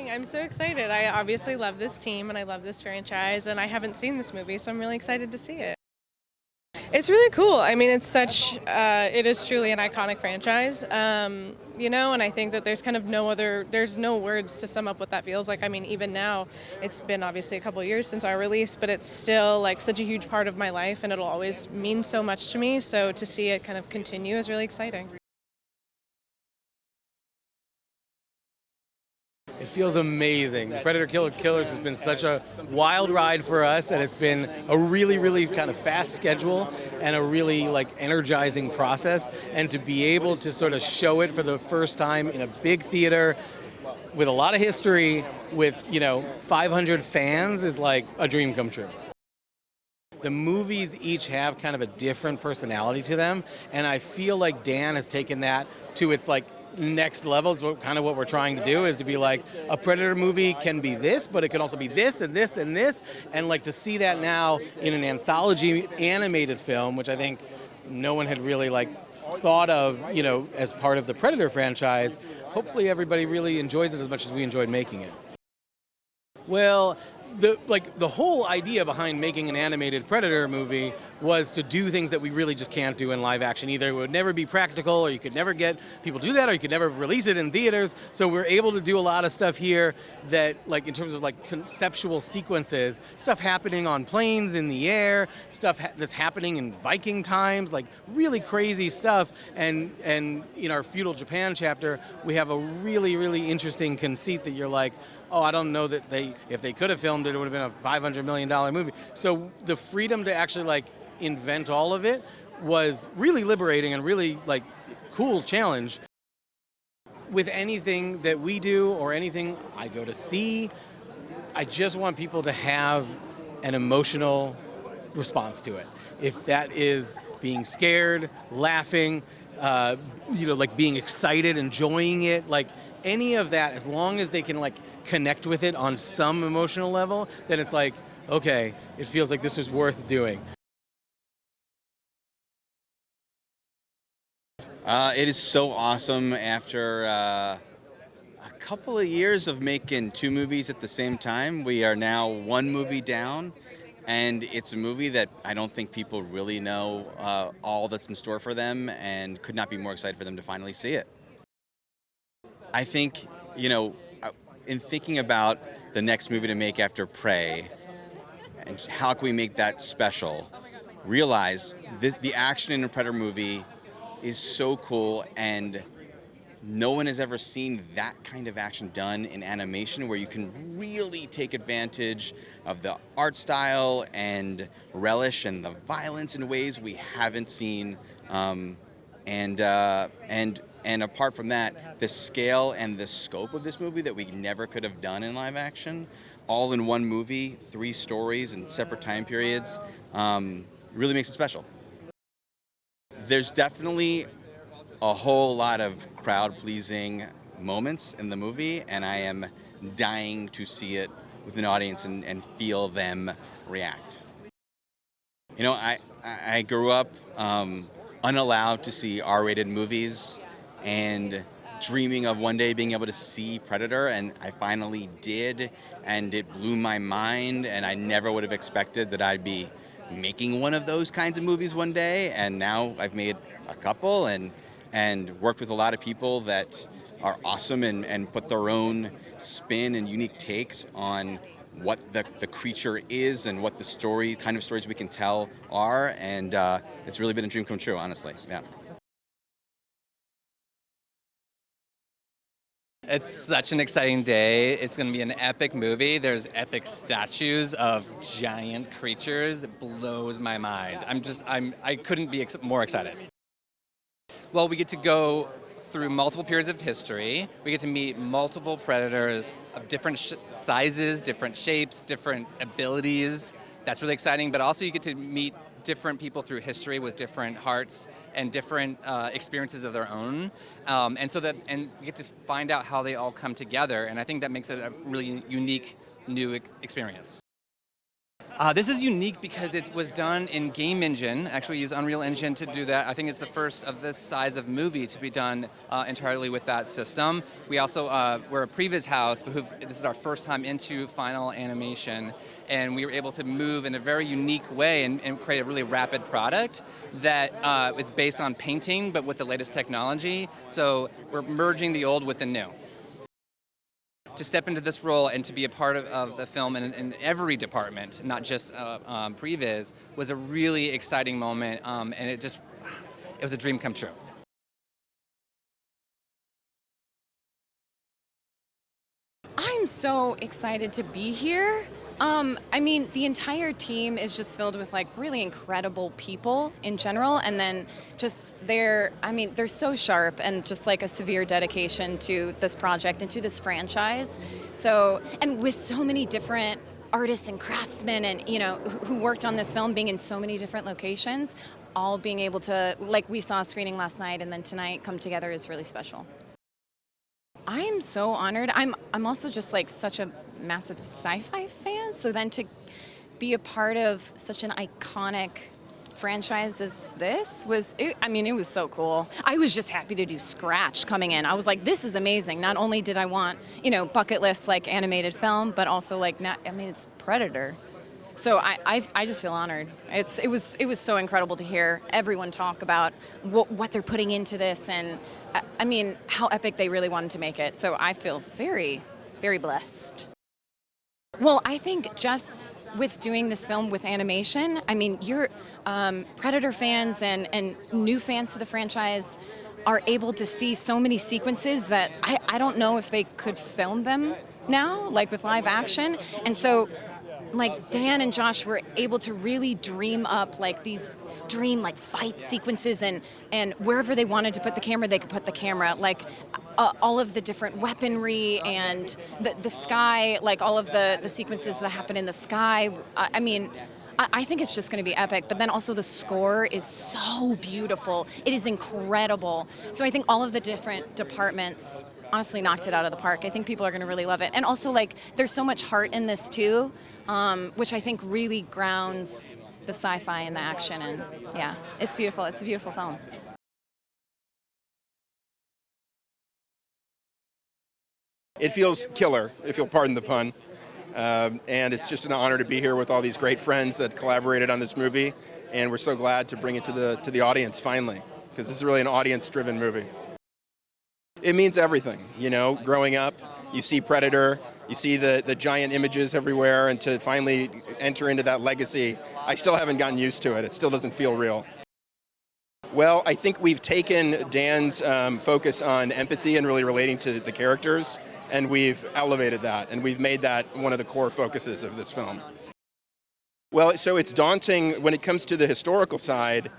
exciting. I'm so excited. I obviously love this team and I love this franchise, and I haven't seen this movie, so I'm really excited to see it. It's really cool. I mean, it is truly an iconic franchise, and I think that there's kind of there's no words to sum up what that feels like. I mean, even now, it's been obviously a couple of years since our release, but it's still like such a huge part of my life, and it'll always mean so much to me. So to see it kind of continue is really exciting. It feels amazing. Predator Killer Killers has been such a wild ride for us, and it's been a really, really kind of fast schedule and a really energizing process. And to be able to sort of show it for the first time in a big theater with a lot of history, with 500 fans, is like a dream come true. The movies each have kind of a different personality to them, and I feel like Dan has taken that to its next level. Is kind of what we're trying to do, is to be like, a Predator movie can be this, but it can also be this and this and this, and to see that now in an anthology animated film, which I think no one had really thought of, as part of the Predator franchise. Hopefully everybody really enjoys it as much as we enjoyed making it. Well, the whole idea behind making an animated Predator movie was to do things that we really just can't do in live action. Either it would never be practical, or you could never get people to do that, or you could never release it in theaters. So we're able to do a lot of stuff here that, in terms of conceptual sequences, stuff happening on planes in the air, stuff that's happening in Viking times, really crazy stuff. And in our feudal Japan chapter, we have a really, really interesting conceit that you're like, oh, I don't know that if they could have filmed it, it would have been a $500 million movie. So the freedom to actually invent all of it was really liberating and really cool challenge. With anything that we do or anything I go to see, I just want people to have an emotional response to it. If that is being scared, laughing, being excited, enjoying it, any of that, as long as they can connect with it on some emotional level, then it's okay, it feels like this was worth doing. It is so awesome. After a couple of years of making two movies at the same time, we are now one movie down, and it's a movie that I don't think people really know all that's in store for them, and could not be more excited for them to finally see it. I think, in thinking about the next movie to make after Prey, and how can we make that special, realize the action in a Predator movie is so cool, and no one has ever seen that kind of action done in animation, where you can really take advantage of the art style and relish and the violence in ways we haven't seen. And apart from that, the scale and the scope of this movie that we never could have done in live action, all in one movie, 3 stories in separate time periods, really makes it special. There's definitely a whole lot of crowd-pleasing moments in the movie, and I am dying to see it with an audience and feel them react. I grew up unallowed to see R-rated movies, and dreaming of one day being able to see Predator, and I finally did, and it blew my mind, and I never would have expected that I'd be making one of those kinds of movies one day. And now I've made a couple and worked with a lot of people that are awesome and put their own spin and unique takes on what the creature is and what the kind of stories we can tell are, and it's really been a dream come true, honestly. Yeah. It's such an exciting day. It's going to be an epic movie. There's epic statues of giant creatures. It blows my mind. I couldn't be more excited. Well, we get to go through multiple periods of history. We get to meet multiple predators of different sizes, different shapes, different abilities. That's really exciting. But also you get to meet different people through history with different hearts and different experiences of their own, and we get to find out how they all come together. And I think that makes it a really unique new experience. This is unique because it was done in Game Engine. Actually, we use Unreal Engine to do that. I think it's the first of this size of movie to be done entirely with that system. We also, we're a previs house, but this is our first time into final animation, and we were able to move in a very unique way and create a really rapid product that is based on painting, but with the latest technology. So we're merging the old with the new. To step into this role and to be a part of the film in every department, not just previs, was a really exciting moment, and it was a dream come true. I'm so excited to be here. I mean, the entire team is just filled with like really incredible people in general, and then just they're so sharp and just like a severe dedication to this project and to this franchise. So, and with so many different artists and craftsmen and, you know, who worked on this film being in so many different locations, all being able to, like we saw a screening last night and then tonight, come together is really special. I am so honored. I'm also just like such a massive sci-fi fan, so then to be a part of such an iconic franchise as this was, it was so cool. I was just happy to do Scratch coming in. I was like, this is amazing. Not only did I want, you know, bucket list like animated film, but also like, it's Predator. So I just feel honored. It was so incredible to hear everyone talk about what they're putting into this, and I mean how epic they really wanted to make it. So I feel very, very blessed. Well, I think just with doing this film with animation, I mean, you're Predator fans and new fans to the franchise are able to see so many sequences that I don't know if they could film them now, like with live action. And so like Dan and Josh were able to really dream up like these fight sequences, and wherever they wanted to put the camera, they could put the camera. Like all of the different weaponry and the sky, like all of the sequences that happen in the sky. I mean, I think it's just going to be epic. But then also the score is so beautiful. It is incredible. So I think all of the different departments honestly knocked it out of the park. I think people are going to really love it. And also, like, there's so much heart in this too, which I think really grounds the sci-fi and the action. And yeah, it's beautiful. It's a beautiful film. It feels killer, if you'll pardon the pun. And it's just an honor to be here with all these great friends that collaborated on this movie. And we're so glad to bring it to the audience finally, because this is really an audience-driven movie. It means everything, you know. Growing up, you see Predator, you see the giant images everywhere, and to finally enter into that legacy, I still haven't gotten used to it. It still doesn't feel real. Well, I think we've taken Dan's focus on empathy and really relating to the characters, and we've elevated that, and we've made that one of the core focuses of this film. Well, so it's daunting when it comes to the historical side,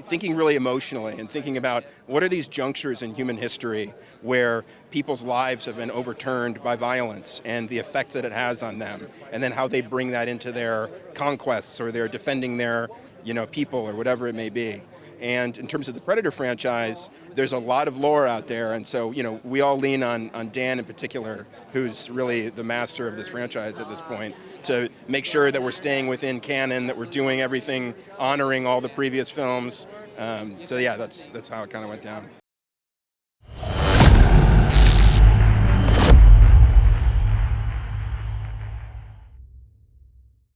thinking really emotionally and thinking about what are these junctures in human history where people's lives have been overturned by violence and the effects that it has on them, and then how they bring that into their conquests or they're defending their, you know, people or whatever it may be. And in terms of the Predator franchise, there's a lot of lore out there, and so, you know, we all lean on Dan in particular, who's really the master of this franchise at this point, to make sure that we're staying within canon, that we're doing everything honoring all the previous films. So yeah, that's how it kind of went down.